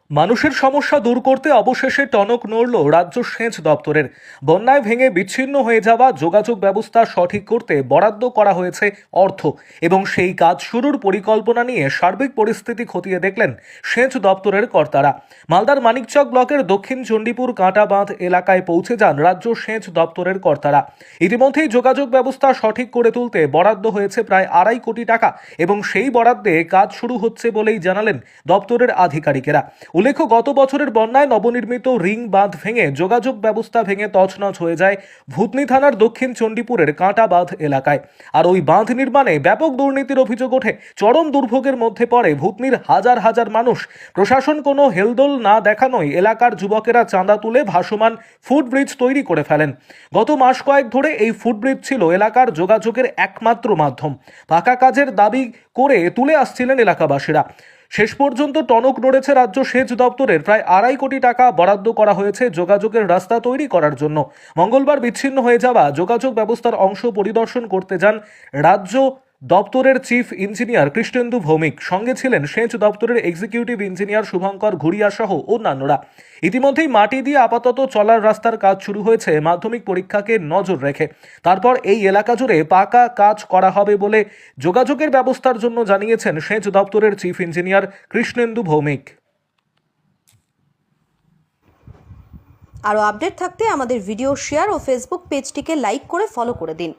মানুষের সমস্যা দূর করতে অবশেষে টনক নড়ল রাজ্য সেচ দপ্তরের। বন্যায় ভেঙে বিচ্ছিন্ন হয়ে যাওয়া যোগাযোগ ব্যবস্থা সঠিক করতে বরাদ্দ করা হয়েছে অর্থ এবং সেই কাজ শুরুর পরিকল্পনা নিয়ে সার্বিক পরিস্থিতি খতিয়ে দেখলেন সেচ দপ্তরের কর্তারা। মালদার মানিকচক ব্লকের দক্ষিণ চণ্ডীপুর কাঁটা বাঁধ এলাকায় পৌঁছে যান রাজ্য সেচ দপ্তরের কর্তারা। ইতিমধ্যেই যোগাযোগ ব্যবস্থা সঠিক করে তুলতে বরাদ্দ হয়েছে প্রায় 2.5 কোটি টাকা এবং সেই বরাদ্দে কাজ শুরু হচ্ছে বলেই জানালেন দপ্তরের আধিকারিকেরা। উল্লেখ্য, গত বছরের বন্যায় নবনির্মিত রিং বাঁধ ভেঙে যোগাযোগ ব্যবস্থা ভেঙে তছনছ হয়ে যায় ভূতনি থানার দক্ষিণ চণ্ডীপুরের কাঁটা বাঁধ এলাকায়। আর ওই বাঁধ নির্মাণে ব্যাপক দুর্নীতির অভিযোগ ওঠে। চরম দুর্ভোগের মধ্যে পড়ে ভূতনির হাজার হাজার মানুষ। প্রশাসন কোনো হেলদোল না দেখানোয় এলাকার যুবকেরা চাঁদা তুলে ভাসমান ফুটব্রিজ তৈরি করে ফেলেন। গত মাস কয়েক ধরে এই ফুটব্রিজ ছিল এলাকার যোগাযোগের একমাত্র মাধ্যম। পাকা কাজের দাবি করে তুলে আসছিলেন এলাকাবাসীরা। শেষ পর্যন্ত টনক নড়েছে রাজ্য সেচ দপ্তরের। প্রায় 2.5 কোটি টাকা বরাদ্দ করা হয়েছে যোগাযোগের রাস্তা তৈরি করার জন্য। মঙ্গলবার বিচ্ছিন্ন হয়ে যাওয়া যোগাযোগ ব্যবস্থার অংশ পরিদর্শন করতে যান রাজ্য দপ্তরের চিফ ইঞ্জিনিয়ার কৃষ্ণেন্দু ভৌমিক। সঙ্গে ছিলেন সেচ দপ্তরের এক্সিকিউটিভ ইঞ্জিনিয়ার শুভঙ্কর ঘুরিয়া সহ অন্যান্যরা। ইতিমধ্যেই মাটি দিয়ে আপাতত চলার রাস্তার কাজ শুরু হয়েছে মাধ্যমিক পরীক্ষাকে নজর রেখে। তারপর এই এলাকা জুড়ে পাকা কাজ করা হবে বলে যোগাযোগের ব্যবস্থার জন্য জানিয়েছেন সেচ দপ্তরের চিফ ইঞ্জিনিয়ার কৃষ্ণেন্দু ভৌমিক। আরও আপডেট থাকতে আমাদের ভিডিও শেয়ার ও ফেসবুক পেজটিকে লাইক করে ফলো করে দিন।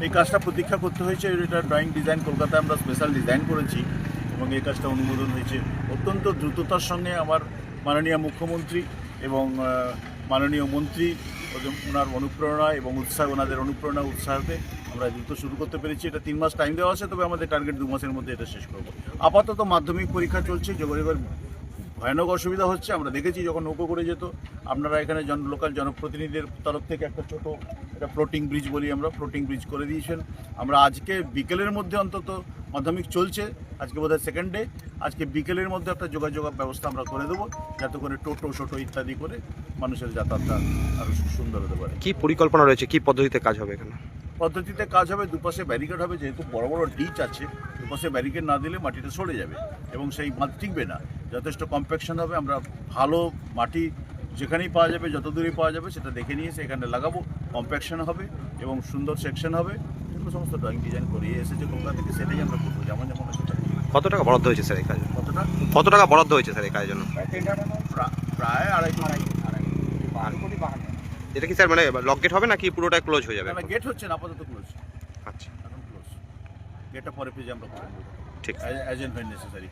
এই কাজটা প্রতীক্ষা করতে হয়েছে। এটা ড্রয়িং ডিজাইন কলকাতায় আমরা স্পেশাল ডিজাইন করেছি এবং এই কাজটা অনুমোদন হয়েছে অত্যন্ত দ্রুততার সঙ্গে। আমার মাননীয় মুখ্যমন্ত্রী এবং মাননীয় মন্ত্রী ওনার অনুপ্রেরণা এবং উৎসাহ, ওনাদের অনুপ্রেরণা উৎসাহতে আমরা দ্রুত শুরু করতে পেরেছি। এটা 3 মাস টাইম দেওয়া আছে, তবে আমাদের টার্গেট 2 মাসের মধ্যে এটা শেষ করব। আপাতত মাধ্যমিক পরীক্ষা চলছে, যোগাযোগের ভয়ানক অসুবিধা হচ্ছে। আমরা দেখেছি যখন নৌকো করে যেত, আপনারা এখানে লোকাল জনপ্রতিনিধিদের তরফ থেকে একটা ছোটো একটা ফ্লোটিং ব্রিজ বলি আমরা, ফ্লোটিং ব্রিজ করে দিয়েছেন। আমরা আজকে বিকেলের মধ্যে অন্তত মাধ্যমিক চলছে, আজকে বোধহয় সেকেন্ড ডে, আজকে বিকেলের মধ্যে একটা যোগাযোগ ব্যবস্থা আমরা করে দেবো, যাতে করে টোটো শোটো ইত্যাদি করে মানুষের যাতায়াতটা আরও সুন্দর হতে পারে। কী পরিকল্পনা রয়েছে, কী পদ্ধতিতে কাজ হবে এখানে? পদ্ধতিতে কাজ হবে, দুপাশে ব্যারিকেড হবে। যেহেতু বড় বড় ডিচ আছে, দুপাশে ব্যারিকেড না দিলে মাটিটা সরে যাবে এবং সেই বাঁধ টিকবে না। যথেষ্ট কম্প্যাকশন হবে। আমরা ভালো মাটি যেখানেই পাওয়া যাবে, যত দূরেই পাওয়া যাবে সেটা দেখে নিয়ে সেখানে লাগাবো। কম্প্যাকশন হবে এবং সুন্দর সেকশন হবে। এগুলো সমস্ত ড্রয়িং ডিজাইন করিয়ে এসেছে কলকাতা থেকে, সেটাই আমরা করবো যেমন যেমন সেটা। কত টাকা বরাদ্দ হয়েছে স্যার এই কাজে? কত টাকা বরাদ্দ হয়েছে স্যার এই কাজের জন্য? প্রায় 2.5 কোটি। এটা কি স্যার মানে লক গেট হবে নাকি পুরোটাই ক্লোজ হয়ে যাবে? না, গেট হচ্ছে না, আপাতত ক্লোজ। আচ্ছা, এখন ক্লোজ। গেটটা পরে পেজে আমরা করবো। ঠিক, অ্যাজ এন্ড হোয়েন নেসেসারি।